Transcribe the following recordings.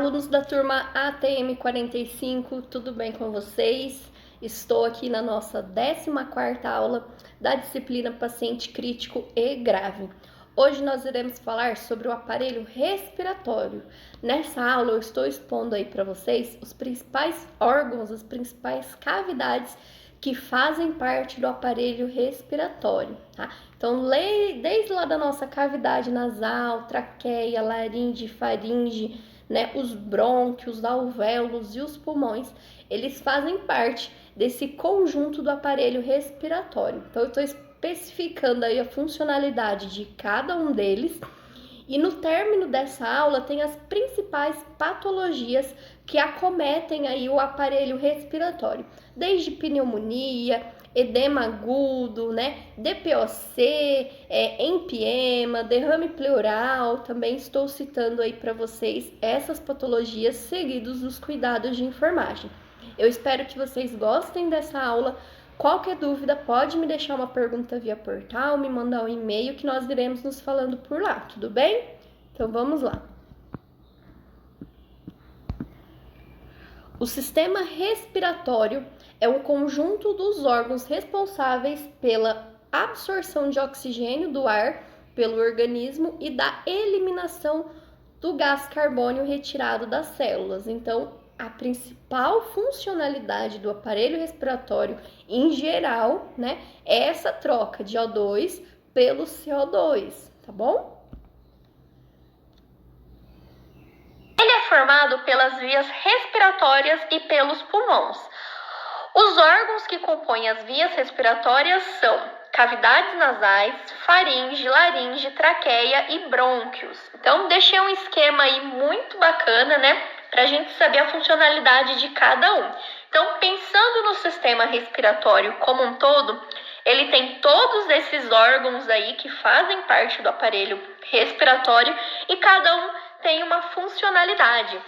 Alunos da turma ATM 45, tudo bem com vocês? Estou aqui na nossa 14ª aula da disciplina Paciente Crítico e Grave. Hoje nós iremos falar sobre o aparelho respiratório. Nessa aula eu estou expondo aí para vocês os principais órgãos, as principais cavidades que fazem parte do aparelho respiratório, tá? Então, desde lá da nossa cavidade nasal, traqueia, laringe, faringe, né, os brônquios, alvéolos e os pulmões, eles fazem parte desse conjunto do aparelho respiratório. Então, eu estou especificando aí a funcionalidade de cada um deles. E no término dessa aula tem as principais patologias que acometem aí o aparelho respiratório, desde pneumonia, edema agudo, né, DPOC, empiema, derrame pleural. Também estou citando aí para vocês essas patologias seguidos dos cuidados de enfermagem. Eu espero que vocês gostem dessa aula. Qualquer dúvida, pode me deixar uma pergunta via portal, me mandar um e-mail que nós iremos nos falando por lá, tudo bem? Então vamos lá. O sistema respiratório é um conjunto dos órgãos responsáveis pela absorção de oxigênio do ar pelo organismo e da eliminação do gás carbônio retirado das células. Então, a principal funcionalidade do aparelho respiratório em geral, né, é essa troca de O2 pelo CO2, tá bom? Ele é formado pelas vias respiratórias e pelos pulmões. Os órgãos que compõem as vias respiratórias são cavidades nasais, faringe, laringe, traqueia e brônquios. Então, deixei um esquema aí muito bacana, né, para a gente saber a funcionalidade de cada um. Então, pensando no sistema respiratório como um todo, ele tem todos esses órgãos aí que fazem parte do aparelho respiratório e cada um tem uma funcionalidade.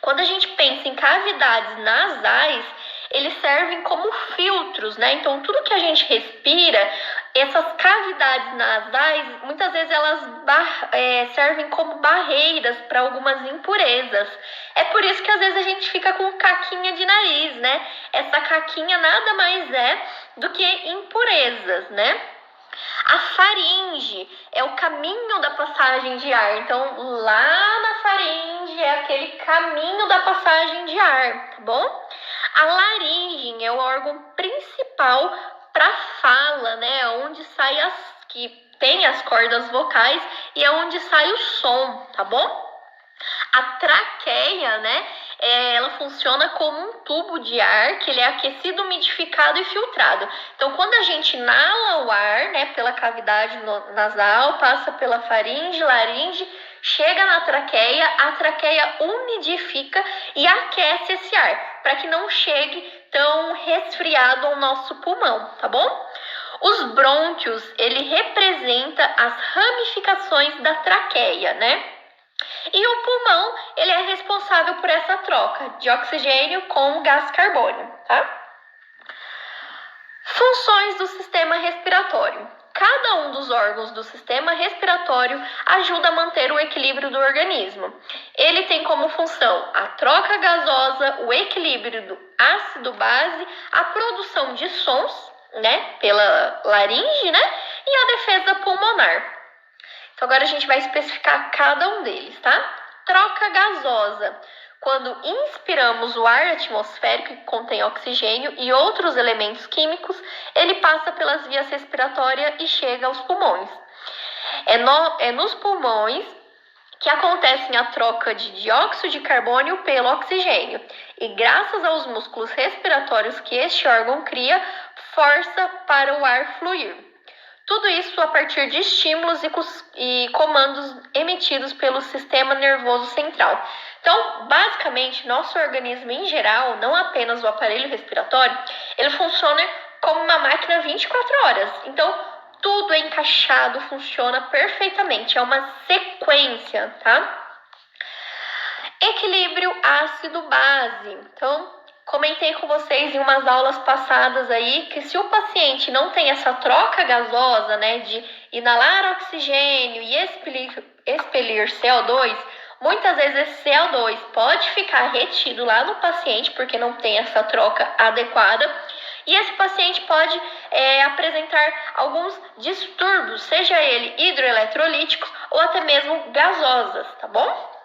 Quando a gente pensa em cavidades nasais, eles servem como filtros, né? Então, tudo que a gente respira, essas cavidades nasais, muitas vezes elas servem como barreiras para algumas impurezas. É por isso que às vezes a gente fica com caquinha de nariz, né? Essa caquinha nada mais é do que impurezas, né? A faringe é o caminho da passagem de ar. Então, lá na faringe é aquele caminho da passagem de ar, tá bom? A laringe é o órgão principal para fala, né? Onde sai que tem as cordas vocais e é onde sai o som, tá bom? A traqueia, né? Ela funciona como um tubo de ar que ele é aquecido, umidificado e filtrado. Então, quando a gente inala o ar, né, pela cavidade nasal, passa pela faringe, laringe, chega na traqueia, a traqueia umidifica e aquece esse ar, para que não chegue tão resfriado ao nosso pulmão, tá bom? Os brônquios, ele representa as ramificações da traqueia, né? E o pulmão, ele é responsável por essa troca de oxigênio com gás carbônio, tá? Funções do sistema respiratório. Cada um dos órgãos do sistema respiratório ajuda a manter o equilíbrio do organismo. Ele tem como função a troca gasosa, o equilíbrio do ácido-base, a produção de sons, né, pela laringe, né, e a defesa pulmonar. Então, agora a gente vai especificar cada um deles, tá? Troca gasosa. Quando inspiramos o ar atmosférico que contém oxigênio e outros elementos químicos, ele passa pelas vias respiratórias e chega aos pulmões. É nos pulmões que acontece a troca de dióxido de carbono pelo oxigênio. E graças aos músculos respiratórios que este órgão cria, força para o ar fluir. Tudo isso a partir de estímulos e comandos emitidos pelo sistema nervoso central. Então, basicamente, nosso organismo em geral, não apenas o aparelho respiratório, ele funciona como uma máquina 24 horas. Então, tudo é encaixado, funciona perfeitamente. É uma sequência, tá? Equilíbrio ácido-base. Então, comentei com vocês em umas aulas passadas aí que se o paciente não tem essa troca gasosa, né, de inalar oxigênio e expelir CO2, Muitas vezes esse CO2 pode ficar retido lá no paciente porque não tem essa troca adequada e esse paciente pode apresentar alguns distúrbios, seja ele hidroeletrolíticos ou até mesmo gasosas, tá bom?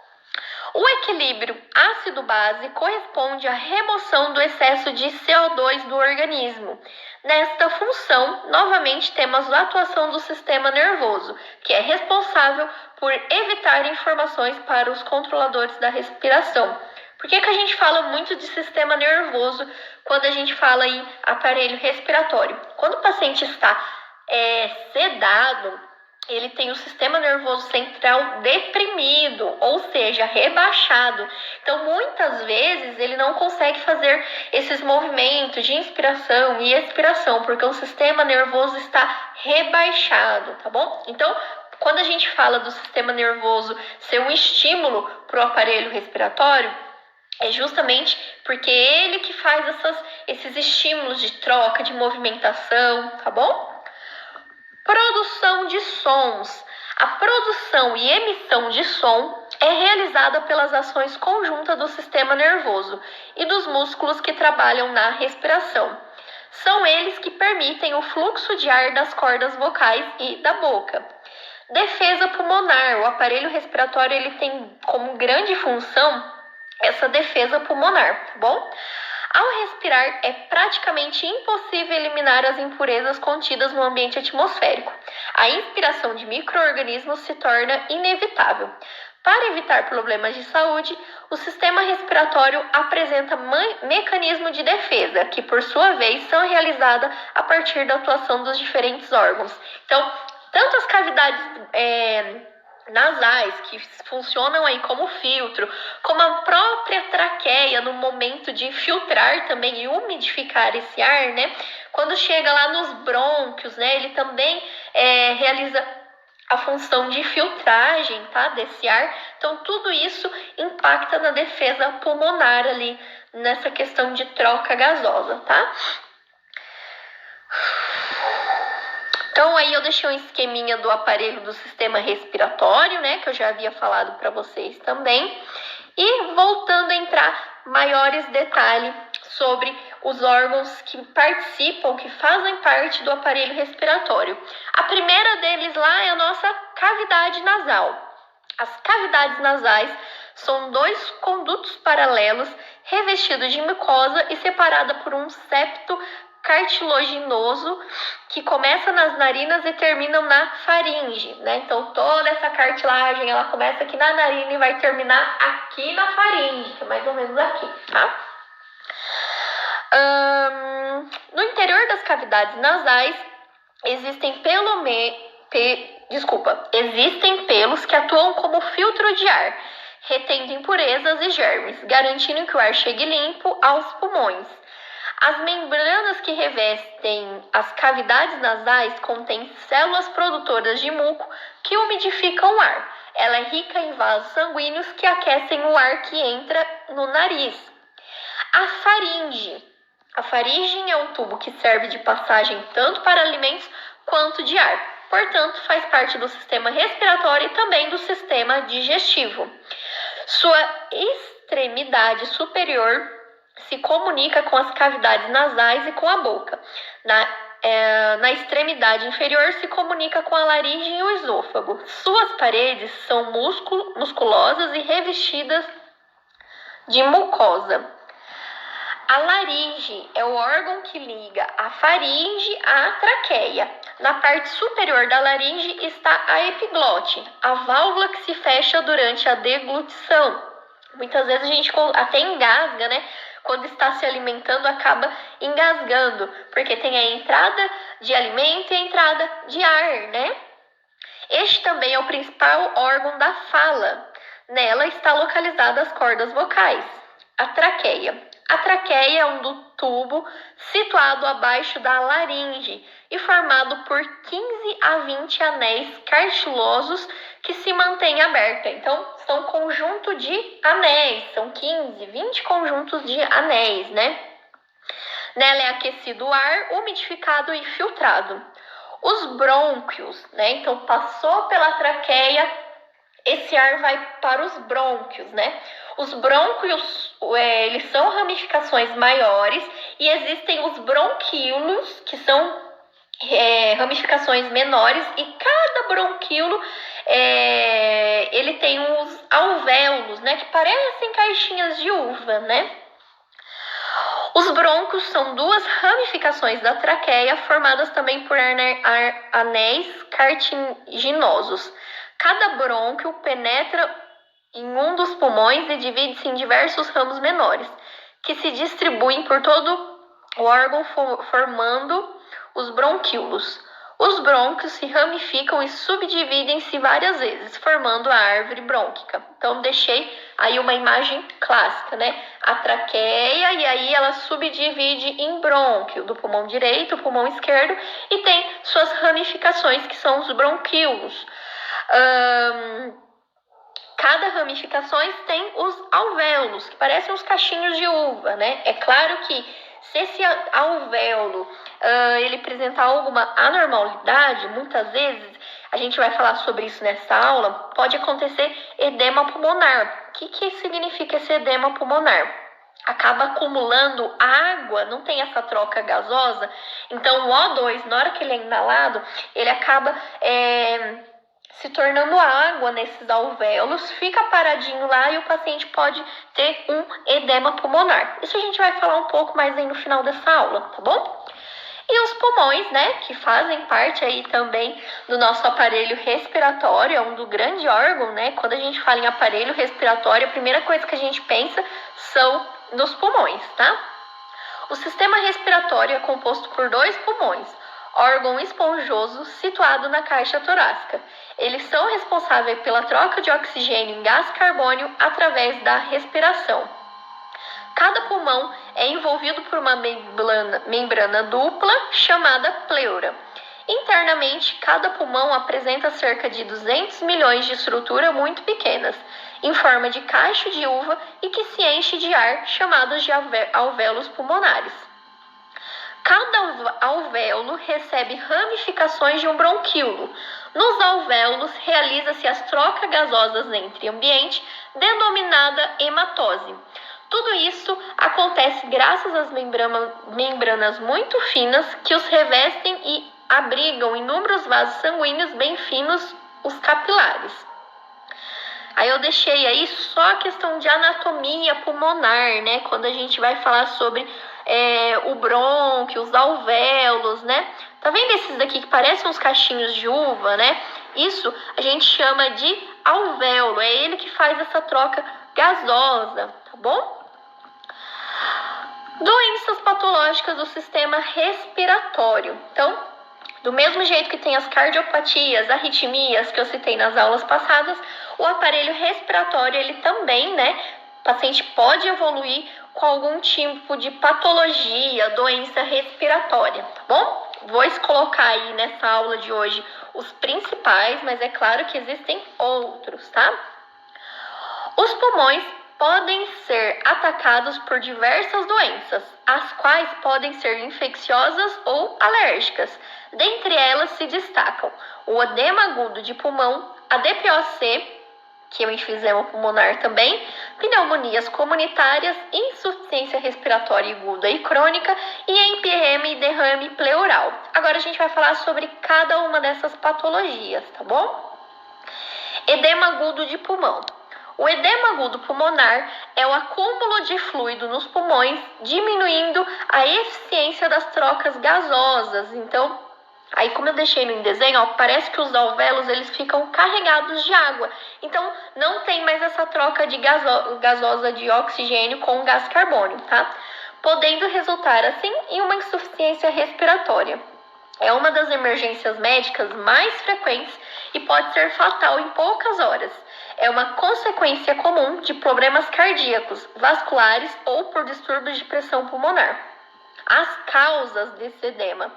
O equilíbrio ácido-base corresponde à remoção do excesso de CO2 do organismo. Nesta função, novamente temos a atuação do sistema nervoso, que é responsável por evitar informações para os controladores da respiração. Por que a gente fala muito de sistema nervoso quando a gente fala em aparelho respiratório? Quando o paciente está sedado, ele tem o sistema nervoso central deprimido, ou seja, rebaixado. Então, muitas vezes, ele não consegue fazer esses movimentos de inspiração e expiração, porque o sistema nervoso está rebaixado, tá bom? Então, quando a gente fala do sistema nervoso ser um estímulo para o aparelho respiratório, é justamente porque ele que faz esses estímulos de troca, de movimentação, tá bom? Produção de sons. A produção e emissão de som é realizada pelas ações conjuntas do sistema nervoso e dos músculos que trabalham na respiração. São eles que permitem o fluxo de ar das cordas vocais e da boca. Defesa pulmonar. O aparelho respiratório ele tem como grande função essa defesa pulmonar, tá bom? Ao respirar, é praticamente impossível eliminar as impurezas contidas no ambiente atmosférico. A inspiração de micro-organismos se torna inevitável. Para evitar problemas de saúde, o sistema respiratório apresenta mecanismo de defesa, que por sua vez são realizados a partir da atuação dos diferentes órgãos. Então, tanto as cavidades nasais, que funcionam aí como filtro, como a própria traqueia no momento de filtrar também e umidificar esse ar, né? Quando chega lá nos brônquios, né? Ele também realiza a função de filtragem, tá? Desse ar. Então, tudo isso impacta na defesa pulmonar ali, nessa questão de troca gasosa, tá? Então, aí eu deixei um esqueminha do aparelho do sistema respiratório, né? Que eu já havia falado para vocês também. E voltando a entrar maiores detalhes sobre os órgãos que participam, que fazem parte do aparelho respiratório. A primeira deles lá é a nossa cavidade nasal. As cavidades nasais são 2 condutos paralelos revestidos de mucosa e separada por um septo cartilaginoso que começa nas narinas e termina na faringe, né? Então toda essa cartilagem ela começa aqui na narina e vai terminar aqui na faringe, que é mais ou menos aqui, tá? No interior das cavidades nasais existem pelos que atuam como filtro de ar, retendo impurezas e germes, garantindo que o ar chegue limpo aos pulmões. As membranas que revestem as cavidades nasais contêm células produtoras de muco que umidificam o ar. Ela é rica em vasos sanguíneos que aquecem o ar que entra no nariz. A faringe. A faringe é um tubo que serve de passagem tanto para alimentos quanto de ar. Portanto, faz parte do sistema respiratório e também do sistema digestivo. Sua extremidade superior se comunica com as cavidades nasais e com a boca. Na extremidade inferior se comunica com a laringe e o esôfago. Suas paredes são musculosas e revestidas de mucosa. A laringe é o órgão que liga a faringe à traqueia. Na parte superior da laringe está a epiglote, a válvula que se fecha durante a deglutição. Muitas vezes a gente até engasga, né? Quando está se alimentando, acaba engasgando, porque tem a entrada de alimento e a entrada de ar, né? Este também é o principal órgão da fala. Nela está localizada as cordas vocais, a traqueia. A traqueia é um tubo situado abaixo da laringe e formado por 15 a 20 anéis cartilosos que se mantêm abertos. Então, são um conjunto de anéis, são 15, 20 conjuntos de anéis, né? Nela é aquecido o ar, umidificado e filtrado. Os brônquios, né? Então, passou pela traqueia, esse ar vai para os brônquios, né? Os brônquios, eles são ramificações maiores e existem os bronquíolos, que são ramificações menores, e cada bronquíolo ele tem uns alvéolos, né? Que parecem caixinhas de uva, né? Os brônquios são duas ramificações da traqueia, formadas também por anéis cartilaginosos. Cada brônquio penetra em um dos pulmões e divide-se em diversos ramos menores, que se distribuem por todo o órgão, formando os bronquíolos. Os brônquios se ramificam e subdividem-se várias vezes, formando a árvore brônquica. Então, deixei aí uma imagem clássica, né? A traqueia, e aí ela subdivide em brônquio, do pulmão direito, o pulmão esquerdo, e tem suas ramificações, que são os bronquíolos. Cada ramificação tem os alvéolos, que parecem uns cachinhos de uva, né? É claro que se esse alvéolo ele apresentar alguma anormalidade, muitas vezes, a gente vai falar sobre isso nessa aula, pode acontecer edema pulmonar. O que significa esse edema pulmonar? Acaba acumulando água, não tem essa troca gasosa, então o O2, na hora que ele é inalado, ele acaba se tornando água nesses alvéolos, fica paradinho lá e o paciente pode ter um edema pulmonar. Isso a gente vai falar um pouco mais aí no final dessa aula, tá bom? E os pulmões, né, que fazem parte aí também do nosso aparelho respiratório, é um do grande órgão, né? Quando a gente fala em aparelho respiratório, a primeira coisa que a gente pensa são nos pulmões, tá? O sistema respiratório é composto por 2 pulmões, órgão esponjoso situado na caixa torácica. Eles são responsáveis pela troca de oxigênio em gás carbônio através da respiração. Cada pulmão é envolvido por uma membrana dupla chamada pleura. Internamente, cada pulmão apresenta cerca de 200 milhões de estruturas muito pequenas, em forma de caixa de uva e que se enche de ar, chamados de alvéolos pulmonares. Cada alvéolo recebe ramificações de um bronquíolo. Nos alvéolos, realiza-se as trocas gasosas entre ambiente, denominada hematose. Tudo isso acontece graças às membranas muito finas que os revestem e abrigam inúmeros vasos sanguíneos bem finos, os capilares. Aí eu deixei aí só a questão de anatomia pulmonar, né? Quando a gente vai falar sobre o brônquio, os alvéolos, né? Tá vendo esses daqui que parecem uns cachinhos de uva, né? Isso a gente chama de alvéolo, é ele que faz essa troca gasosa, tá bom? Doenças patológicas do sistema respiratório. Então, do mesmo jeito que tem as cardiopatias, arritmias que eu citei nas aulas passadas, o aparelho respiratório, ele também, né? O paciente pode evoluir com algum tipo de patologia, doença respiratória, tá bom? Vou colocar aí nessa aula de hoje os principais, mas é claro que existem outros, tá? Os pulmões podem ser atacados por diversas doenças, as quais podem ser infecciosas ou alérgicas. Dentre elas se destacam o edema agudo de pulmão, a DPOC, que é o enfisema pulmonar também, pneumonias comunitárias, insuficiência respiratória aguda e crônica e NPM e derrame pleural. Agora a gente vai falar sobre cada uma dessas patologias, tá bom? Edema agudo de pulmão. O edema agudo pulmonar é o acúmulo de fluido nos pulmões, diminuindo a eficiência das trocas gasosas. Então, aí como eu deixei no desenho, ó, parece que os alvéolos eles ficam carregados de água. Então, não tem mais essa troca de gasosa de oxigênio com gás carbônio, tá? Podendo resultar, assim, em uma insuficiência respiratória. É uma das emergências médicas mais frequentes e pode ser fatal em poucas horas. É uma consequência comum de problemas cardíacos, vasculares ou por distúrbios de pressão pulmonar. As causas desse edema.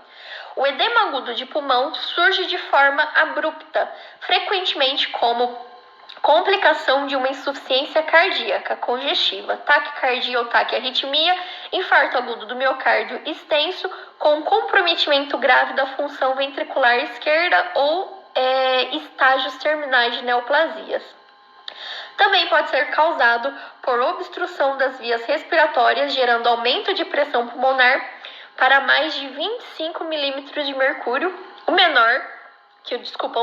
O edema agudo de pulmão surge de forma abrupta, frequentemente como complicação de uma insuficiência cardíaca congestiva, taquicardia ou taquiarritmia, infarto agudo do miocárdio extenso, com comprometimento grave da função ventricular esquerda ou estágios terminais de neoplasias. Também pode ser causado por obstrução das vias respiratórias, gerando aumento de pressão pulmonar para mais de 25 milímetros de mercúrio. O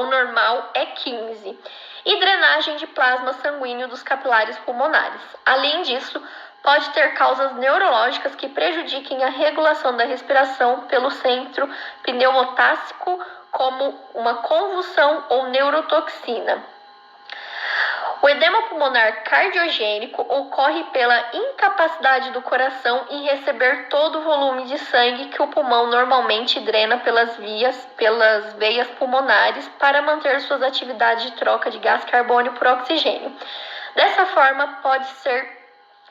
normal é 15. E drenagem de plasma sanguíneo dos capilares pulmonares. Além disso, pode ter causas neurológicas que prejudiquem a regulação da respiração pelo centro pneumotáxico, como uma convulsão ou neurotoxina. O edema pulmonar cardiogênico ocorre pela incapacidade do coração em receber todo o volume de sangue que o pulmão normalmente drena pelas veias pulmonares para manter suas atividades de troca de gás carbônico por oxigênio. Dessa forma, pode ser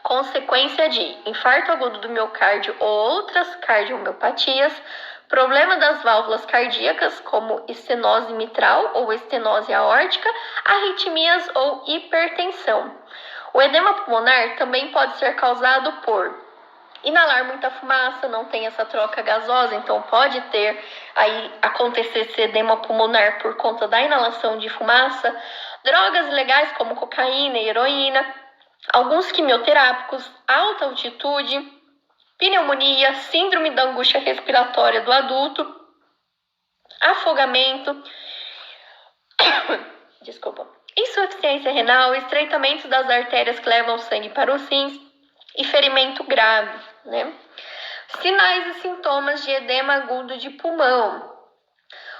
consequência de infarto agudo do miocárdio ou outras cardiomiopatias, problema das válvulas cardíacas, como estenose mitral ou estenose aórtica, arritmias ou hipertensão. O edema pulmonar também pode ser causado por inalar muita fumaça, não tem essa troca gasosa, então pode acontecer esse edema pulmonar por conta da inalação de fumaça, drogas ilegais como cocaína e heroína, alguns quimioterápicos, alta altitude, pneumonia, síndrome da angústia respiratória do adulto, afogamento, insuficiência renal, estreitamento das artérias que levam sangue para os rins e ferimento grave, né? Sinais e sintomas de edema agudo de pulmão.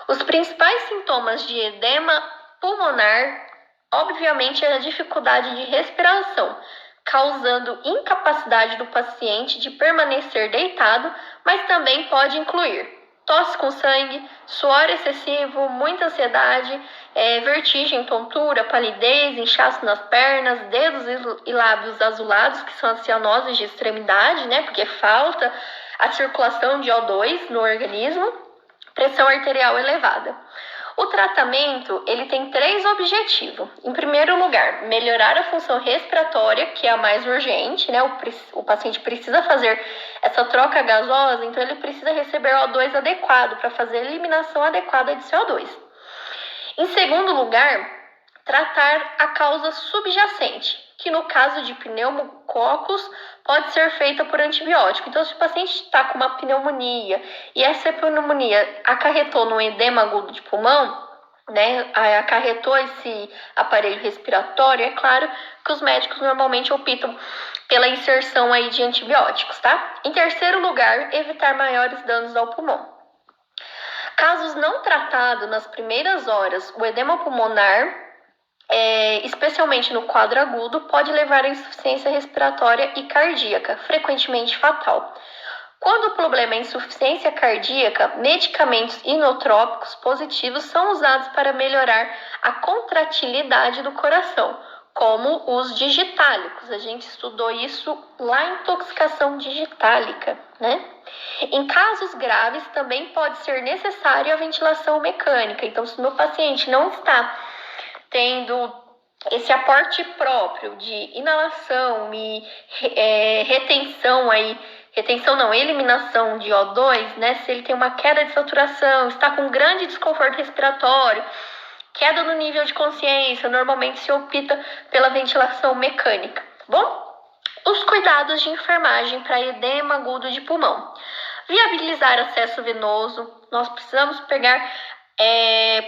Os principais sintomas de edema pulmonar, obviamente, é a dificuldade de respiração, causando incapacidade do paciente de permanecer deitado, mas também pode incluir tosse com sangue, suor excessivo, muita ansiedade, vertigem, tontura, palidez, inchaço nas pernas, dedos e lábios azulados, que são as cianoses de extremidade, né? Porque falta a circulação de O2 no organismo, pressão arterial elevada. O tratamento, ele tem 3 objetivos. Em primeiro lugar, melhorar a função respiratória, que é a mais urgente, né? O paciente precisa fazer essa troca gasosa, então ele precisa receber O2 adequado para fazer a eliminação adequada de CO2. Em segundo lugar, tratar a causa subjacente, que no caso de pneumococos pode ser feita por antibiótico. Então, se o paciente está com uma pneumonia e essa pneumonia acarretou no edema agudo de pulmão, né, acarretou esse aparelho respiratório, é claro que os médicos normalmente optam pela inserção aí de antibióticos, tá? Em terceiro lugar, evitar maiores danos ao pulmão. Casos não tratados nas primeiras horas, o edema pulmonar, especialmente no quadro agudo, pode levar à insuficiência respiratória e cardíaca, frequentemente fatal. Quando o problema é insuficiência cardíaca, medicamentos inotrópicos positivos são usados para melhorar a contratilidade do coração, como os digitálicos. A gente estudou isso lá em intoxicação digitálica, né? Em casos graves, também pode ser necessária a ventilação mecânica. Então, se o meu paciente não está tendo esse aporte próprio de inalação e eliminação de O2, né? Se ele tem uma queda de saturação, está com grande desconforto respiratório, queda no nível de consciência, normalmente se opta pela ventilação mecânica, tá bom? Os cuidados de enfermagem para edema agudo de pulmão. Viabilizar acesso venoso, nós precisamos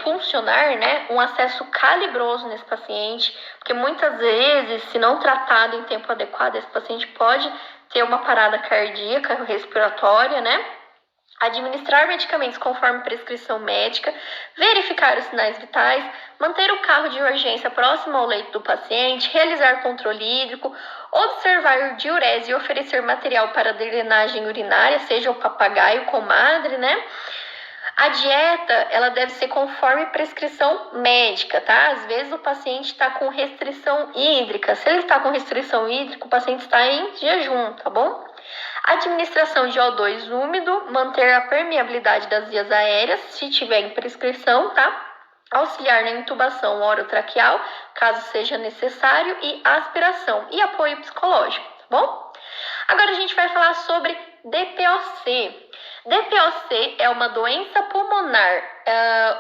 funcionar, né, um acesso calibroso nesse paciente, porque muitas vezes, se não tratado em tempo adequado, esse paciente pode ter uma parada cardíaca respiratória, né? Administrar medicamentos conforme prescrição médica, verificar os sinais vitais, manter o carro de urgência próximo ao leito do paciente, realizar controle hídrico, observar diurese e oferecer material para drenagem urinária, seja o papagaio, comadre, né? A dieta, ela deve ser conforme prescrição médica, tá? Às vezes o paciente está com restrição hídrica. Se ele está com restrição hídrica, o paciente está em jejum, tá bom? Administração de O2 úmido, manter a permeabilidade das vias aéreas, se tiver em prescrição, tá? Auxiliar na intubação orotraqueal, caso seja necessário, e aspiração e apoio psicológico, tá bom? Agora a gente vai falar sobre DPOC. DPOC é uma doença pulmonar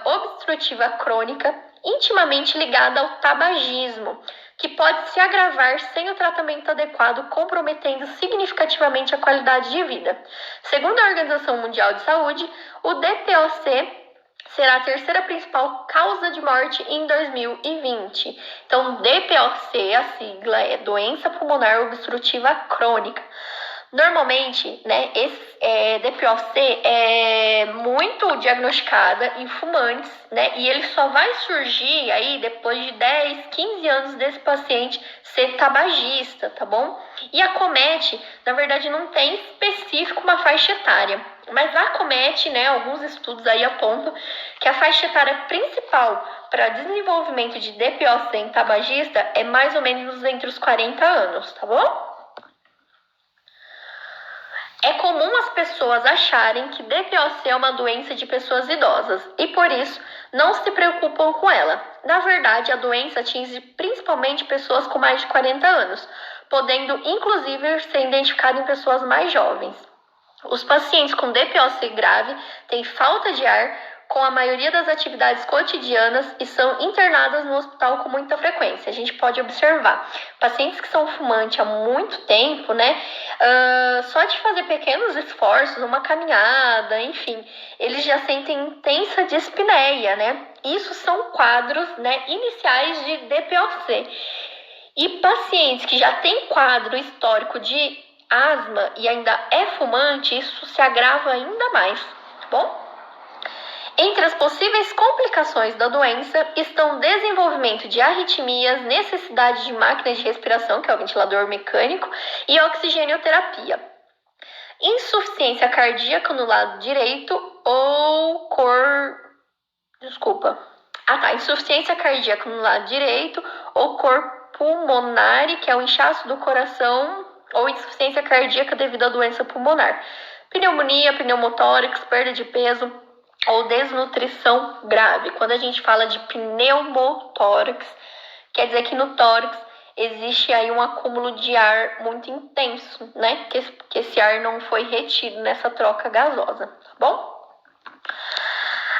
obstrutiva crônica intimamente ligada ao tabagismo, que pode se agravar sem o tratamento adequado, comprometendo significativamente a qualidade de vida. Segundo a Organização Mundial de Saúde, o DPOC será a terceira principal causa de morte em 2020. Então, DPOC, a sigla é doença pulmonar obstrutiva crônica. Normalmente, né, esse DPOC é muito diagnosticada em fumantes, né, e ele só vai surgir aí depois de 10, 15 anos desse paciente ser tabagista, tá bom? E acomete, na verdade, não tem específico uma faixa etária, mas acomete, né, alguns estudos aí apontam que a faixa etária principal para desenvolvimento de DPOC em tabagista é mais ou menos entre os 40 anos, tá bom? É comum as pessoas acharem que DPOC é uma doença de pessoas idosas e, por isso, não se preocupam com ela. Na verdade, a doença atinge principalmente pessoas com mais de 40 anos, podendo inclusive ser identificada em pessoas mais jovens. Os pacientes com DPOC grave têm falta de ar com a maioria das atividades cotidianas e são internadas no hospital com muita frequência. A gente pode observar pacientes que são fumantes há muito tempo, né? Só de fazer pequenos esforços, uma caminhada, enfim, eles já sentem intensa dispneia, né? Isso são quadros, né, iniciais de DPOC. E pacientes que já têm quadro histórico de asma e ainda é fumante, isso se agrava ainda mais, tá bom? Entre as possíveis complicações da doença estão desenvolvimento de arritmias, necessidade de máquina de respiração, que é o ventilador mecânico, e oxigenoterapia. Insuficiência cardíaca no lado direito ou insuficiência cardíaca no lado direito ou cor pulmonar, que é o inchaço do coração, ou insuficiência cardíaca devido à doença pulmonar. Pneumonia, pneumotórax, perda de peso ou desnutrição grave. Quando a gente fala de pneumotórax, quer dizer que no tórax existe aí um acúmulo de ar muito intenso, né? Que esse ar não foi retido nessa troca gasosa, tá bom?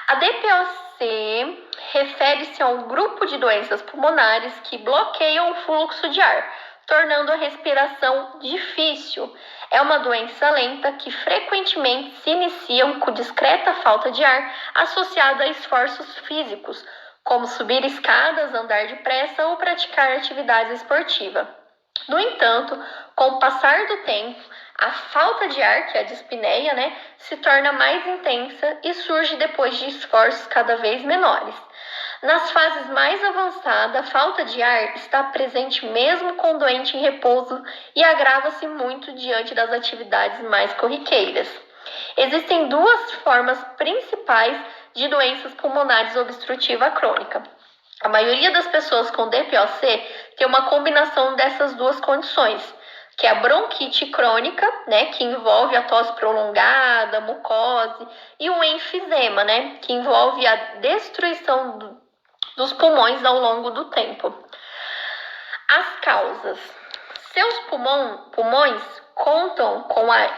A DPOC refere-se a um grupo de doenças pulmonares que bloqueiam o fluxo de ar, tornando a respiração difícil. É uma doença lenta que frequentemente se inicia com discreta falta de ar associada a esforços físicos, como subir escadas, andar depressa ou praticar atividade esportiva. No entanto, com o passar do tempo, a falta de ar, que é a dispneia, né, se torna mais intensa e surge depois de esforços cada vez menores. Nas fases mais avançadas, a falta de ar está presente mesmo com o doente em repouso e agrava-se muito diante das atividades mais corriqueiras. Existem duas formas principais de doenças pulmonares obstrutiva crônica. A maioria das pessoas com DPOC tem uma combinação dessas duas condições, que é a bronquite crônica, né, que envolve a tosse prolongada, mucose, e o enfisema, né, que envolve a destruição dos pulmões ao longo do tempo. As causas. Seus pulmões contam com a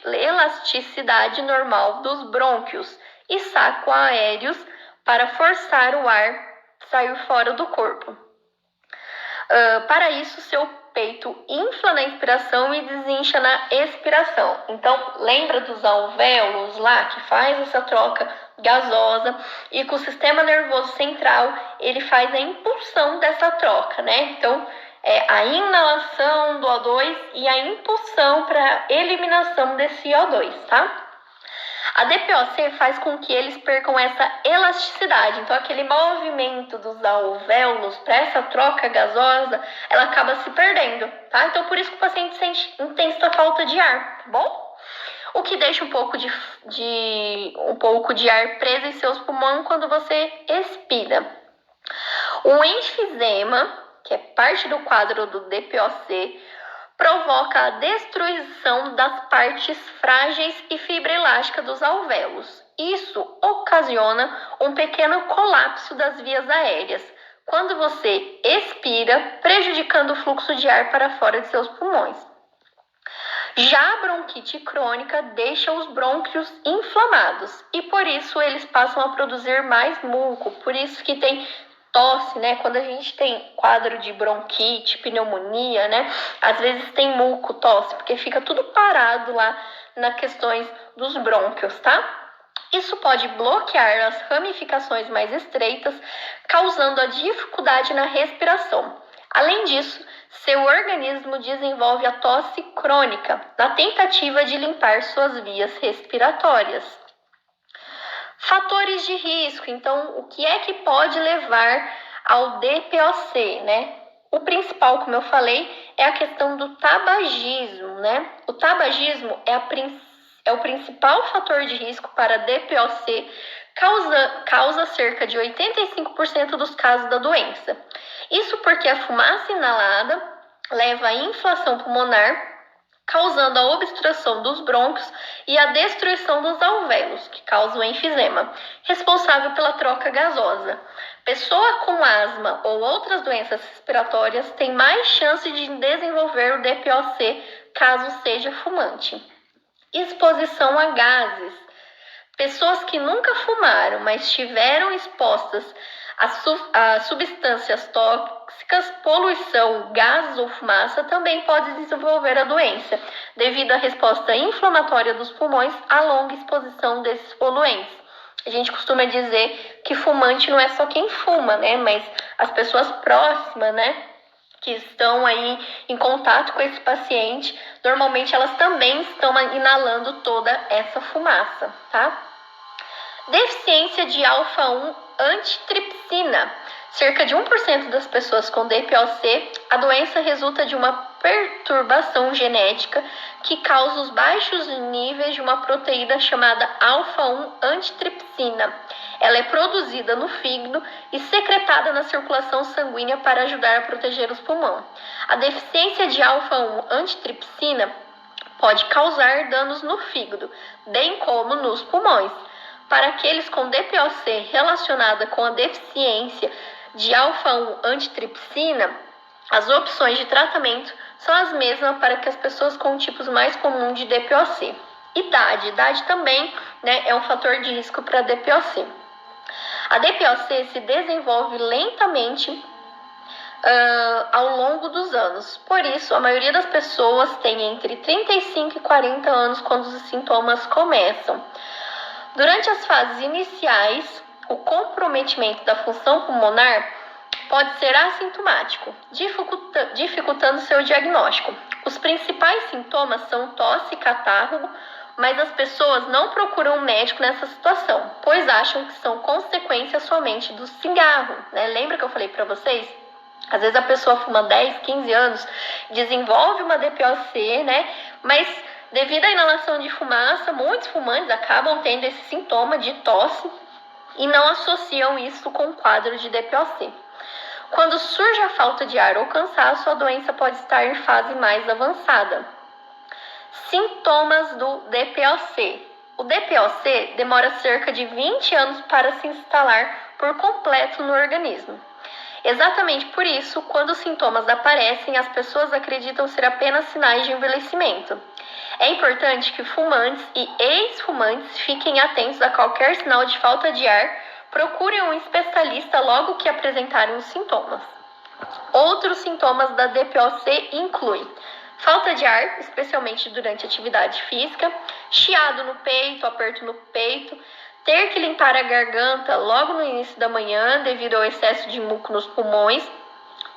elasticidade normal dos brônquios e sacos aéreos para forçar o ar sair fora do corpo. Para isso, seu peito infla na inspiração e desincha na expiração. Então, lembra dos alvéolos lá, que faz essa troca gasosa, e com o sistema nervoso central, ele faz a impulsão dessa troca, né? Então, a inalação do O2 e a impulsão para eliminação desse O2, tá? A DPOC faz com que eles percam essa elasticidade. Então, aquele movimento dos alvéolos para essa troca gasosa, ela acaba se perdendo, tá? Então, por isso que o paciente sente intensa falta de ar, tá bom? O que deixa um pouco de ar preso em seus pulmões quando você expira. O enfisema, que é parte do quadro do DPOC, provoca a destruição das partes frágeis e fibra elástica dos alvéolos. Isso ocasiona um pequeno colapso das vias aéreas, quando você expira, prejudicando o fluxo de ar para fora de seus pulmões. Já a bronquite crônica deixa os brônquios inflamados e por isso eles passam a produzir mais muco, por isso que tem tosse, né? Quando a gente tem quadro de bronquite, pneumonia, né? Às vezes tem muco, tosse, porque fica tudo parado lá nas questões dos brônquios, tá? Isso pode bloquear as ramificações mais estreitas, causando a dificuldade na respiração. Além disso, seu organismo desenvolve a tosse crônica, na tentativa de limpar suas vias respiratórias. Fatores de risco. Então, o que é que pode levar ao DPOC, né? O principal, como eu falei, é a questão do tabagismo, né? O tabagismo é o principal fator de risco para DPOC, causa cerca de 85% dos casos da doença. Isso porque a fumaça inalada leva à inflamação pulmonar, causando a obstrução dos brônquios e a destruição dos alvéolos, que causam enfisema, responsável pela troca gasosa. Pessoa com asma ou outras doenças respiratórias tem mais chance de desenvolver o DPOC caso seja fumante. Exposição a gases. Pessoas que nunca fumaram, mas estiveram expostas a substâncias tóxicas, poluição, gases ou fumaça também podem desenvolver a doença, devido à resposta inflamatória dos pulmões à longa exposição desses poluentes. A gente costuma dizer que fumante não é só quem fuma, né? Mas as pessoas próximas, né? Que estão aí em contato com esse paciente, normalmente elas também estão inalando toda essa fumaça, tá? Deficiência de alfa-1 antitripsina. Cerca de 1% das pessoas com DPOC, a doença resulta de uma perturbação genética que causa os baixos níveis de uma proteína chamada alfa-1 antitripsina. Ela é produzida no fígado e secretada na circulação sanguínea para ajudar a proteger os pulmões. A deficiência de alfa-1 antitripsina pode causar danos no fígado, bem como nos pulmões. Para aqueles com DPOC relacionada com a deficiência de alfa-1 antitripsina, as opções de tratamento são as mesmas para que as pessoas com tipos mais comuns de DPOC. Idade também, né, é um fator de risco para DPOC. A DPOC se desenvolve lentamente ao longo dos anos. Por isso, a maioria das pessoas tem entre 35 e 40 anos quando os sintomas começam. Durante as fases iniciais, o comprometimento da função pulmonar pode ser assintomático, dificultando seu diagnóstico. Os principais sintomas são tosse e catarro, mas as pessoas não procuram um médico nessa situação, pois acham que são consequências somente do cigarro, né? Lembra que eu falei para vocês? Às vezes a pessoa fuma 10, 15 anos, desenvolve uma DPOC, né? Mas devido à inalação de fumaça, muitos fumantes acabam tendo esse sintoma de tosse e não associam isso com o quadro de DPOC. Quando surge a falta de ar ou cansaço, a doença pode estar em fase mais avançada. Sintomas do DPOC. O DPOC demora cerca de 20 anos para se instalar por completo no organismo. Exatamente por isso, quando os sintomas aparecem, as pessoas acreditam ser apenas sinais de envelhecimento. É importante que fumantes e ex-fumantes fiquem atentos a qualquer sinal de falta de ar, procurem um especialista logo que apresentarem os sintomas. Outros sintomas da DPOC incluem falta de ar, especialmente durante atividade física, chiado no peito, aperto no peito, ter que limpar a garganta logo no início da manhã devido ao excesso de muco nos pulmões,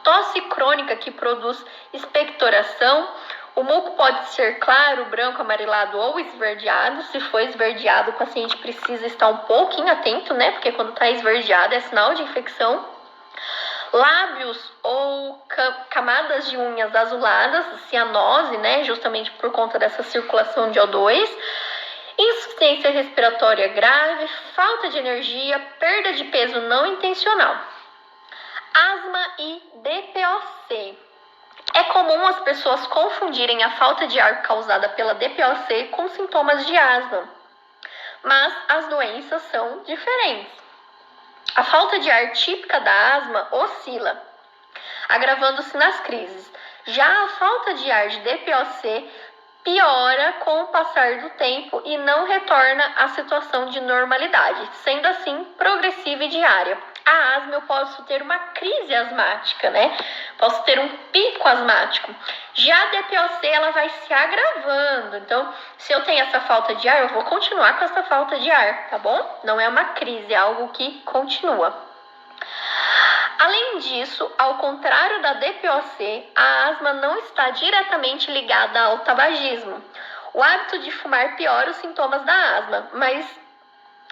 tosse crônica que produz expectoração. O muco pode ser claro, branco, amarelado ou esverdeado. Se for esverdeado, o paciente precisa estar um pouquinho atento, né? Porque quando está esverdeado é sinal de infecção. Lábios ou camadas de unhas azuladas, cianose, né? Justamente por conta dessa circulação de O2. Insuficiência respiratória grave, falta de energia, perda de peso não intencional. Asma e DPOC. É comum as pessoas confundirem a falta de ar causada pela DPOC com sintomas de asma, mas as doenças são diferentes. A falta de ar típica da asma oscila, agravando-se nas crises. Já a falta de ar de DPOC piora com o passar do tempo e não retorna à situação de normalidade, sendo assim progressiva e diária. A asma, eu posso ter uma crise asmática, né? Posso ter um pico asmático. Já a DPOC, ela vai se agravando. Então, se eu tenho essa falta de ar, eu vou continuar com essa falta de ar, tá bom? Não é uma crise, é algo que continua. Além disso, ao contrário da DPOC, a asma não está diretamente ligada ao tabagismo. O hábito de fumar piora os sintomas da asma, mas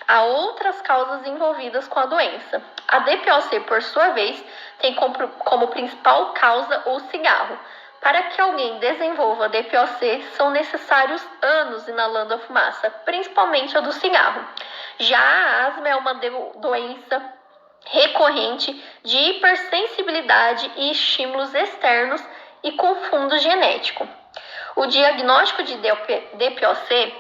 há outras causas envolvidas com a doença. A DPOC, por sua vez, tem como principal causa o cigarro. Para que alguém desenvolva DPOC, são necessários anos inalando a fumaça, principalmente a do cigarro. Já a asma é uma doença recorrente de hipersensibilidade e estímulos externos e com fundo genético. O diagnóstico de DPOC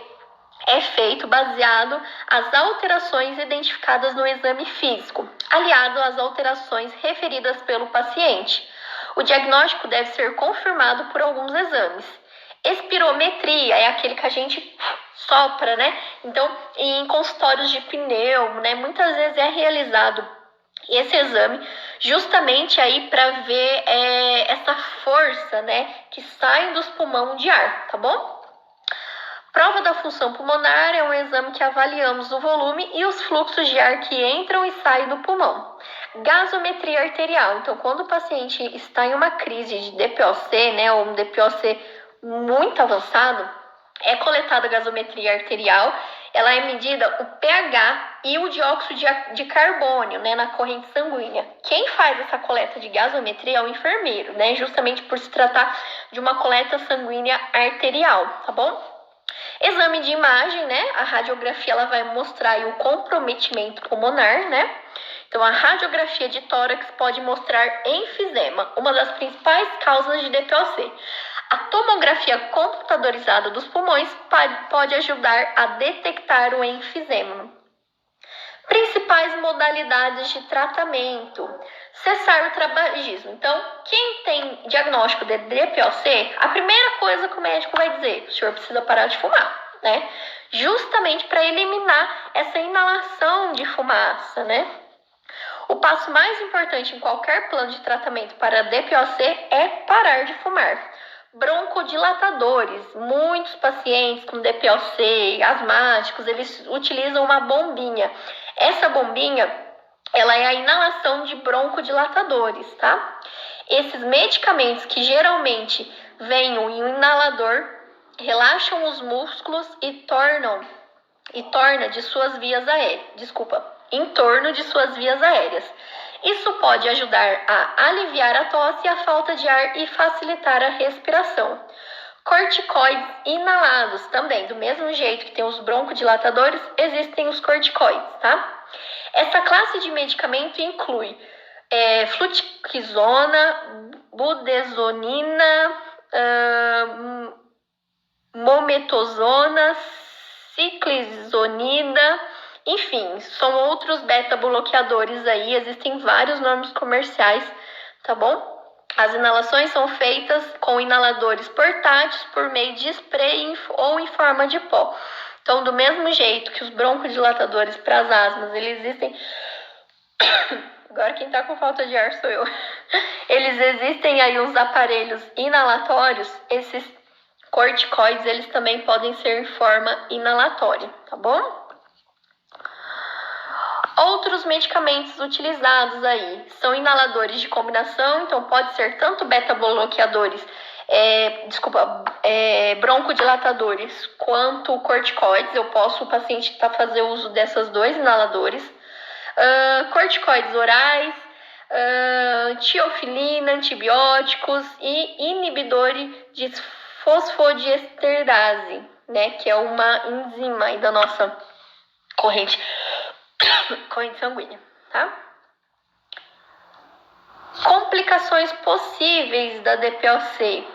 é feito baseado às alterações identificadas no exame físico, aliado às alterações referidas pelo paciente. O diagnóstico deve ser confirmado por alguns exames. Espirometria é aquele que a gente sopra, né? Então, em consultórios de pneumo, né, muitas vezes é realizado esse exame justamente aí para ver essa força, né, que sai dos pulmões de ar, tá bom? Prova da função pulmonar é um exame que avaliamos o volume e os fluxos de ar que entram e saem do pulmão. Gasometria arterial. Então, quando o paciente está em uma crise de DPOC, né, ou um DPOC muito avançado, é coletada a gasometria arterial. Ela é medida o pH e o dióxido de carbono, né, na corrente sanguínea. Quem faz essa coleta de gasometria é o enfermeiro, né, justamente por se tratar de uma coleta sanguínea arterial, tá bom? Exame de imagem, né? A radiografia ela vai mostrar aí o comprometimento pulmonar, né? Então, a radiografia de tórax pode mostrar enfisema, uma das principais causas de DPOC. A tomografia computadorizada dos pulmões pode ajudar a detectar o enfisema. Principais modalidades de tratamento. Cessar o tabagismo. Então, quem tem diagnóstico de DPOC, a primeira coisa que o médico vai dizer, o senhor precisa parar de fumar, né? Justamente para eliminar essa inalação de fumaça, né? O passo mais importante em qualquer plano de tratamento para DPOC é parar de fumar. Broncodilatadores. Muitos pacientes com DPOC, asmáticos, eles utilizam uma bombinha. Essa bombinha, ela é a inalação de broncodilatadores, tá? Esses medicamentos que geralmente vêm em um inalador, relaxam os músculos e torna de suas vias aéreas, em torno de suas vias aéreas. Isso pode ajudar a aliviar a tosse e a falta de ar e facilitar a respiração. Corticoides inalados também, do mesmo jeito que tem os broncodilatadores, existem os corticoides, tá? Essa classe de medicamento inclui fluticasona, budesonina, mometasona, ciclizonida, enfim, são outros beta-bloqueadores aí, existem vários nomes comerciais, tá bom? As inalações são feitas com inaladores portáteis por meio de spray ou em forma de pó. Então, do mesmo jeito que os broncodilatadores para as asmas, eles existem... Agora quem tá com falta de ar sou eu. Eles existem aí uns aparelhos inalatórios, esses corticoides, eles também podem ser em forma inalatória, tá bom? Outros medicamentos utilizados aí são inaladores de combinação, então pode ser tanto beta-bloqueadores, broncodilatadores, quanto corticoides. O paciente fazer uso dessas dois inaladores. Corticoides orais, tiofilina, antibióticos e inibidores de fosfodiesterase, né, que é uma enzima aí da nossa corrente sanguínea, tá? Complicações possíveis da DPOC.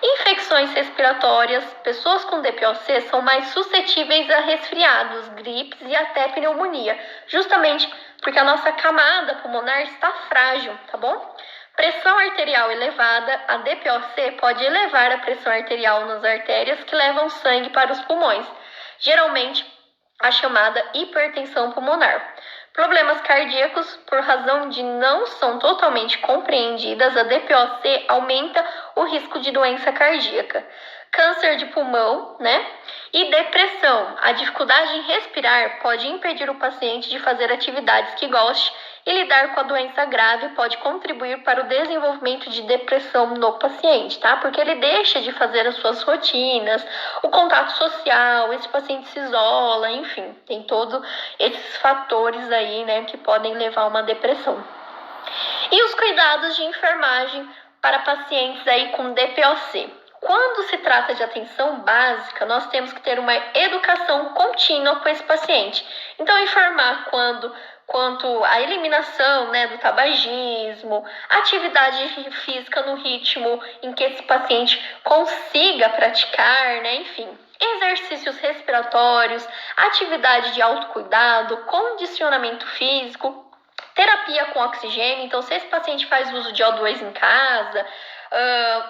Infecções respiratórias. Pessoas com DPOC são mais suscetíveis a resfriados, gripes e até pneumonia, justamente porque a nossa camada pulmonar está frágil, tá bom? Pressão arterial elevada, a DPOC pode elevar a pressão arterial nas artérias que levam sangue para os pulmões, geralmente a chamada hipertensão pulmonar. Problemas cardíacos, por razão de não são totalmente compreendidas, a DPOC aumenta o risco de doença cardíaca. Câncer de pulmão, né? E depressão. A dificuldade em respirar pode impedir o paciente de fazer atividades que goste e lidar com a doença grave pode contribuir para o desenvolvimento de depressão no paciente, tá? Porque ele deixa de fazer as suas rotinas, o contato social, esse paciente se isola, enfim, tem todos esses fatores aí, né, que podem levar a uma depressão. E os cuidados de enfermagem para pacientes aí com DPOC. Quando se trata de atenção básica, nós temos que ter uma educação contínua com esse paciente. Então, informar quanto à eliminação, né, do tabagismo, atividade física no ritmo em que esse paciente consiga praticar, né, enfim. Exercícios respiratórios, atividade de autocuidado, condicionamento físico, terapia com oxigênio. Então, se esse paciente faz uso de O2 em casa,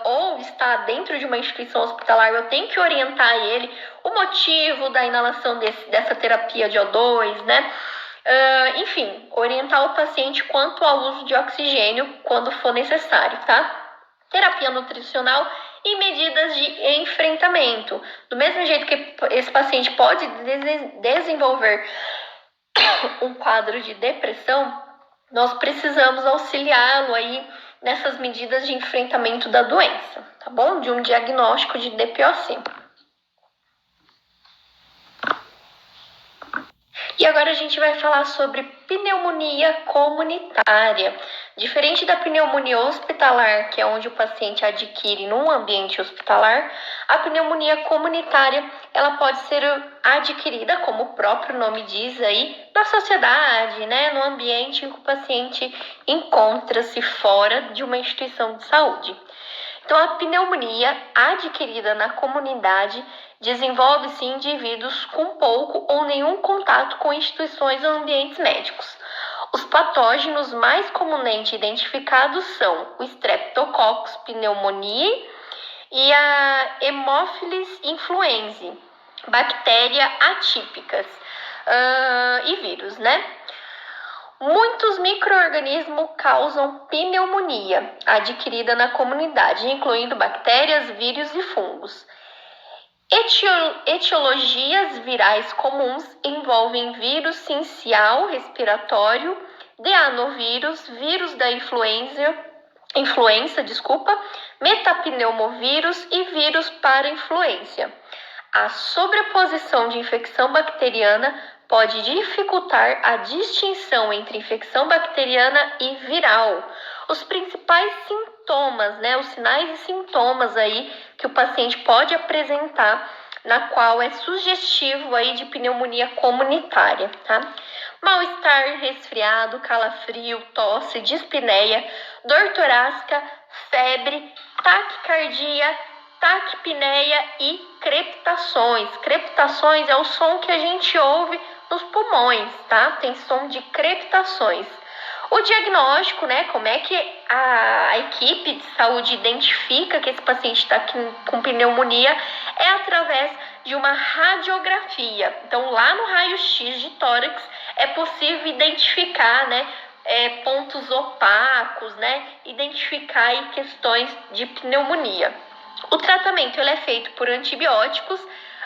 ou está dentro de uma instituição hospitalar, eu tenho que orientar ele o motivo da inalação dessa terapia de O2, né? Enfim, orientar o paciente quanto ao uso de oxigênio quando for necessário, tá? Terapia nutricional e medidas de enfrentamento. Do mesmo jeito que esse paciente pode desenvolver um quadro de depressão, nós precisamos auxiliá-lo aí nessas medidas de enfrentamento da doença, tá bom? De um diagnóstico de DPOC. E agora a gente vai falar sobre pneumonia comunitária. Diferente da pneumonia hospitalar, que é onde o paciente adquire num ambiente hospitalar, a pneumonia comunitária ela pode ser adquirida, como o próprio nome diz aí, na sociedade, né, no ambiente em que o paciente encontra-se fora de uma instituição de saúde. Então, a pneumonia adquirida na comunidade desenvolve-se em indivíduos com pouco ou nenhum contato com instituições ou ambientes médicos. Os patógenos mais comumente identificados são o Streptococcus pneumoniae e a Haemophilus influenzae, bactéria atípicas e vírus, né? Muitos micro-organismos causam pneumonia adquirida na comunidade, incluindo bactérias, vírus e fungos. Etiologias virais comuns envolvem vírus sincial respiratório, deanovírus, vírus da influenza, metapneumovírus e vírus para influenza. A sobreposição de infecção bacteriana pode dificultar a distinção entre infecção bacteriana e viral. Os principais sintomas, né, os sinais e sintomas aí que o paciente pode apresentar, na qual é sugestivo aí de pneumonia comunitária, tá? Mal-estar, resfriado, calafrio, tosse, dispneia, dor torácica, febre, taquicardia, taquipneia e crepitações. Crepitações é o som que a gente ouve nos pulmões, tá? Tem som de crepitações. O diagnóstico, né? Como é que a equipe de saúde identifica que esse paciente está com pneumonia é através de uma radiografia. Então, lá no raio-x de tórax é possível identificar, né? Pontos opacos, né? Identificar aí questões de pneumonia. O tratamento ele é feito por antibióticos,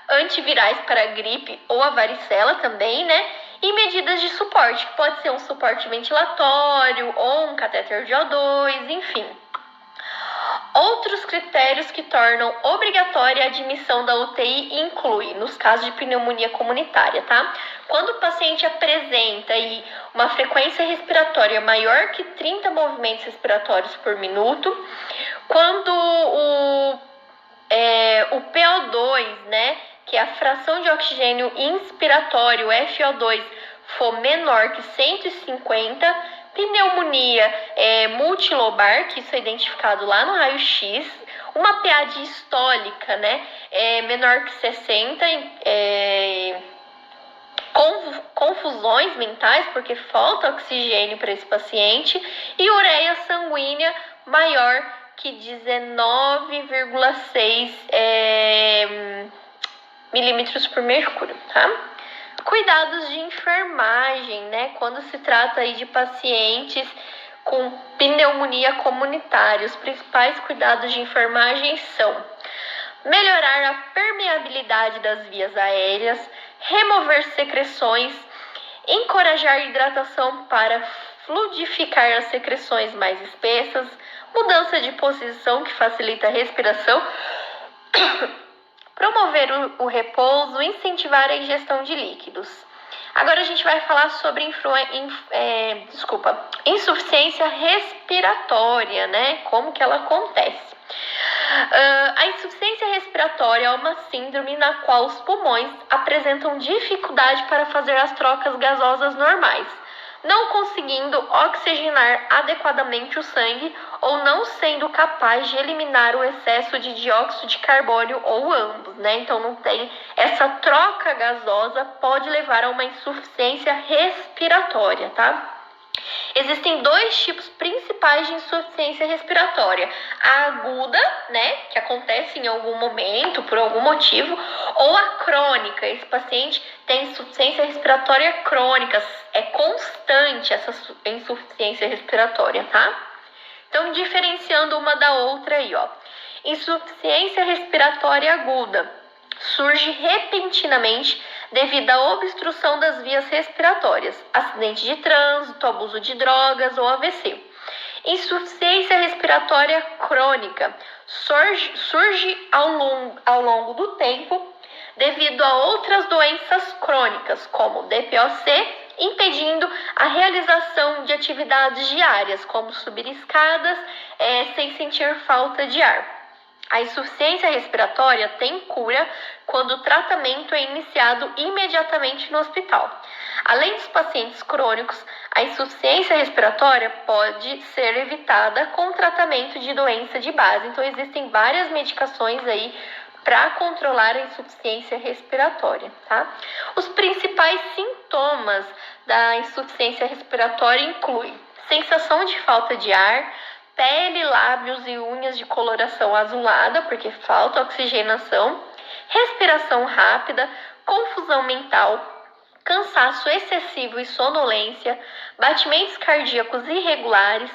antivirais para a gripe ou a varicela também, né? E medidas de suporte, que pode ser um suporte ventilatório ou um catéter de O2, enfim. Outros critérios que tornam obrigatória a admissão da UTI incluem, nos casos de pneumonia comunitária, tá? Quando o paciente apresenta aí uma frequência respiratória maior que 30 movimentos respiratórios por minuto, quando o PO2, né, que é a fração de oxigênio inspiratório, FO2, for menor que 150, pneumonia multilobar, que isso é identificado lá no raio-x, uma PA diastólica, né, menor que 60, confusões mentais, porque falta oxigênio para esse paciente, e ureia sanguínea maior que 19,6 milímetros por mercúrio, tá? Cuidados de enfermagem, né? Quando se trata aí de pacientes com pneumonia comunitária, os principais cuidados de enfermagem são melhorar a permeabilidade das vias aéreas, remover secreções, encorajar a hidratação para fluidificar as secreções mais espessas, mudança de posição que facilita a respiração, promover o repouso, incentivar a ingestão de líquidos. Agora a gente vai falar sobre insuficiência respiratória, né? Como que ela acontece. A insuficiência respiratória é uma síndrome na qual os pulmões apresentam dificuldade para fazer as trocas gasosas normais, não conseguindo oxigenar adequadamente o sangue ou não sendo capaz de eliminar o excesso de dióxido de carbono ou ambos, né? Então não tem essa troca gasosa, pode levar a uma insuficiência respiratória, tá? Existem dois tipos principais de insuficiência respiratória. A aguda, né, que acontece em algum momento, por algum motivo, ou a crônica. Esse paciente tem insuficiência respiratória crônica, é constante essa insuficiência respiratória, tá? Então, diferenciando uma da outra aí, ó. Insuficiência respiratória aguda surge repentinamente devido à obstrução das vias respiratórias, acidente de trânsito, abuso de drogas ou AVC. Insuficiência respiratória crônica surge ao longo do tempo devido a outras doenças crônicas, como DPOC, impedindo a realização de atividades diárias, como subir escadas sem sentir falta de ar. A insuficiência respiratória tem cura quando o tratamento é iniciado imediatamente no hospital. Além dos pacientes crônicos, a insuficiência respiratória pode ser evitada com tratamento de doença de base. Então, existem várias medicações aí para controlar a insuficiência respiratória, tá? Os principais sintomas da insuficiência respiratória incluem sensação de falta de ar, pele, lábios e unhas de coloração azulada, porque falta oxigenação, respiração rápida, confusão mental, cansaço excessivo e sonolência, batimentos cardíacos irregulares,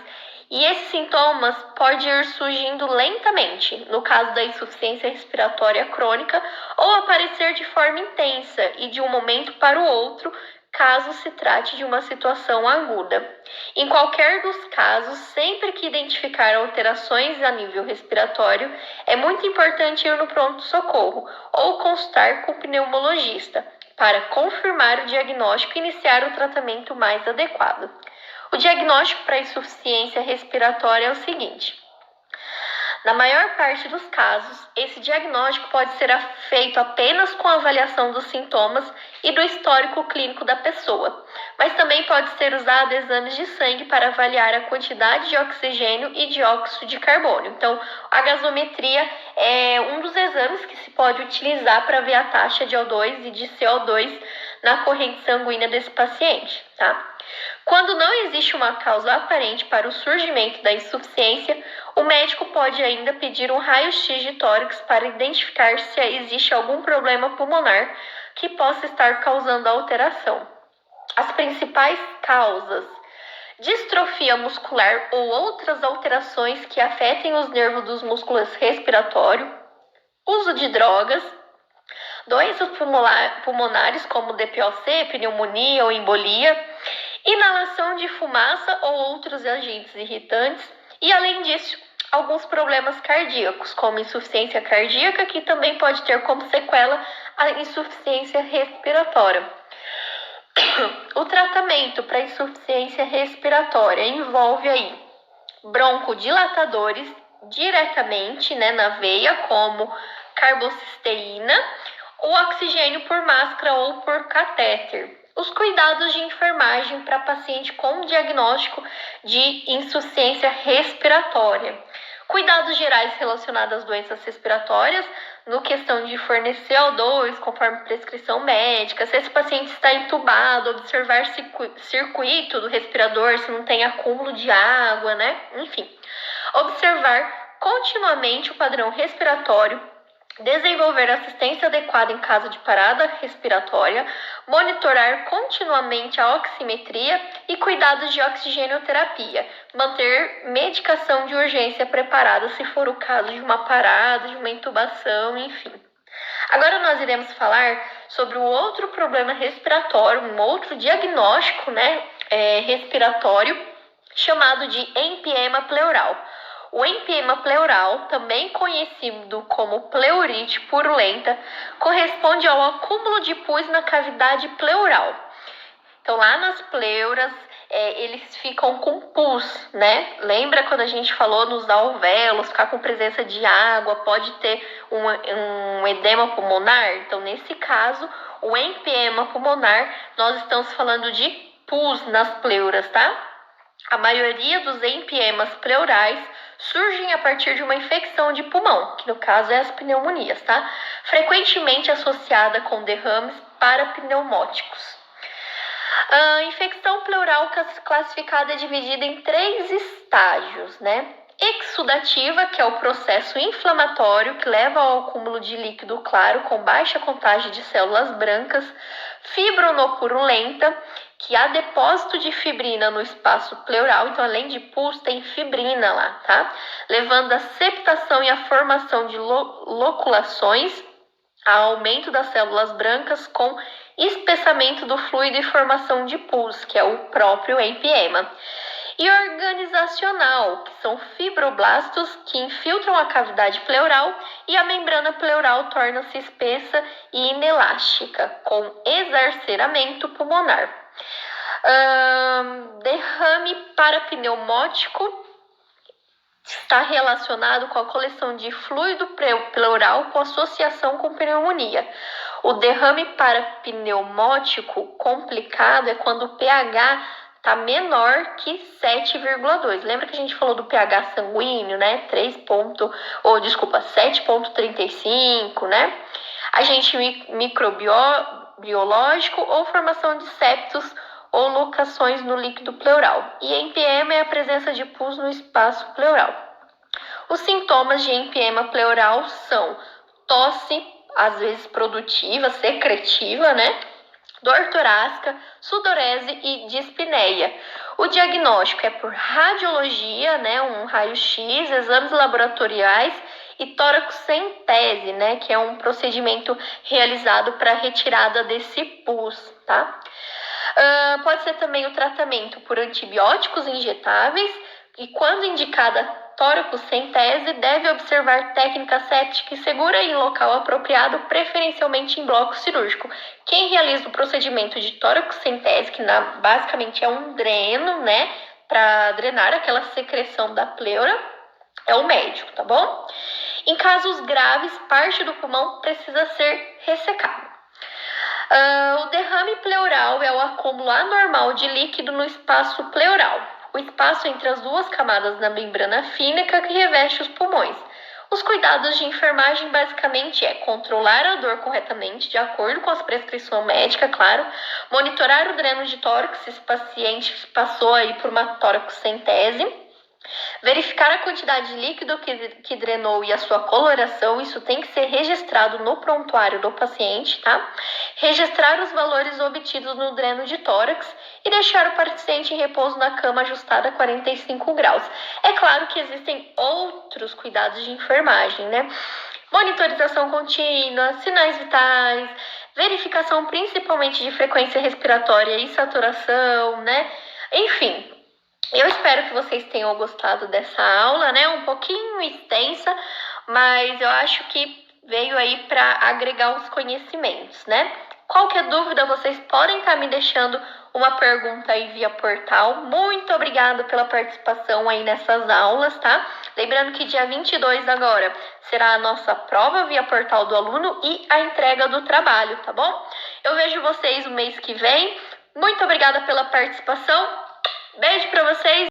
e esses sintomas podem ir surgindo lentamente, no caso da insuficiência respiratória crônica, ou aparecer de forma intensa e de um momento para o outro, caso se trate de uma situação aguda. Em qualquer dos casos, sempre que identificar alterações a nível respiratório, é muito importante ir no pronto-socorro ou consultar com o pneumologista para confirmar o diagnóstico e iniciar o tratamento mais adequado. O diagnóstico para insuficiência respiratória é o seguinte: na maior parte dos casos, esse diagnóstico pode ser feito apenas com a avaliação dos sintomas e do histórico clínico da pessoa, mas também pode ser usado exames de sangue para avaliar a quantidade de oxigênio e dióxido de carbono. Então, a gasometria é um dos exames que se pode utilizar para ver a taxa de O2 e de CO2 na corrente sanguínea desse paciente, tá? Quando não existe uma causa aparente para o surgimento da insuficiência, o médico pode ainda pedir um raio-x de tórax para identificar se existe algum problema pulmonar que possa estar causando a alteração. As principais causas: distrofia muscular ou outras alterações que afetem os nervos dos músculos respiratórios, uso de drogas, doenças pulmonares como DPOC, pneumonia ou embolia, inalação de fumaça ou outros agentes irritantes e, além disso, alguns problemas cardíacos, como insuficiência cardíaca, que também pode ter como sequela a insuficiência respiratória. O tratamento para insuficiência respiratória envolve aí broncodilatadores diretamente, na veia, como carbocisteína, o oxigênio por máscara ou por catéter. Os cuidados de enfermagem para paciente com diagnóstico de insuficiência respiratória. Cuidados gerais relacionados às doenças respiratórias, no questão de fornecer O2 conforme prescrição médica, se esse paciente está entubado, observar circuito do respirador, se não tem acúmulo de água, Enfim. Observar continuamente o padrão respiratório, desenvolver assistência adequada em caso de parada respiratória, monitorar continuamente a oximetria e cuidados de oxigenoterapia, manter medicação de urgência preparada se for o caso de uma parada, de uma intubação, enfim. Agora nós iremos falar sobre o outro problema respiratório, um outro diagnóstico, respiratório, chamado de empiema pleural. O empiema pleural, também conhecido como pleurite purulenta, corresponde ao acúmulo de pus na cavidade pleural. Então, lá nas pleuras, eles ficam com pus, né? Lembra quando a gente falou nos alvéolos, ficar com presença de água, pode ter um edema pulmonar? Então, nesse caso, o empiema pulmonar, nós estamos falando de pus nas pleuras, tá? A maioria dos empiemas pleurais surgem a partir de uma infecção de pulmão, que no caso é as pneumonias, tá? Frequentemente associada com derrames parapneumóticos. A infecção pleural classificada é dividida em 3 estágios, né? Exsudativa, que é o processo inflamatório que leva ao acúmulo de líquido claro com baixa contagem de células brancas. Fibronopurulenta, que há depósito de fibrina no espaço pleural, então além de pus tem fibrina lá, tá? Levando à septação e à formação de loculações, a aumento das células brancas com espessamento do fluido e formação de pus, que é o próprio empiema. E organizacional, que são fibroblastos que infiltram a cavidade pleural e a membrana pleural torna-se espessa e inelástica, com exacerbamento pulmonar. Derrame parapneumótico está relacionado com a coleção de fluido pleural com associação com pneumonia. O derrame parapneumótico complicado é quando o pH está menor que 7,2. Lembra que a gente falou do pH sanguíneo, né? 7,35, né? Agente microbiológico ou formação de septos ou locações no líquido pleural. E empiema é a presença de pus no espaço pleural. Os sintomas de empiema pleural são tosse, às vezes produtiva, secretiva, né? Dor torácica, sudorese e dispneia. O diagnóstico é por radiologia, né? Um raio-x, exames laboratoriais e toracocentese, né? Que é um procedimento realizado para retirada desse pus, tá? Pode ser também o tratamento por antibióticos injetáveis e, quando indicada toracocentese, deve observar técnica séptica e segura em local apropriado, preferencialmente em bloco cirúrgico. Quem realiza o procedimento de toracocentese, que basicamente é um dreno, né, para drenar aquela secreção da pleura, é o médico, tá bom? Em casos graves, parte do pulmão precisa ser ressecada. O derrame pleural é o acúmulo anormal de líquido no espaço pleural, o espaço entre as 2 camadas da membrana fínica que reveste os pulmões. Os cuidados de enfermagem basicamente é controlar a dor corretamente, de acordo com as prescrições médicas, claro, monitorar o dreno de tórax se esse paciente passou aí por uma toracocentese, verificar a quantidade de líquido que drenou e a sua coloração, isso tem que ser registrado no prontuário do paciente, tá? Registrar os valores obtidos no dreno de tórax e deixar o paciente em repouso na cama ajustada a 45 graus. É claro que existem outros cuidados de enfermagem, né? Monitorização contínua, sinais vitais, verificação principalmente de frequência respiratória e saturação, né? Enfim, eu espero que vocês tenham gostado dessa aula, né? Um pouquinho extensa, mas eu acho que veio aí para agregar os conhecimentos, né? Qualquer dúvida, vocês podem estar me deixando uma pergunta aí via portal. Muito obrigada pela participação aí nessas aulas, tá? Lembrando que dia 22 agora será a nossa prova via portal do aluno e a entrega do trabalho, tá bom? Eu vejo vocês o mês que vem. Muito obrigada pela participação. Beijo para vocês.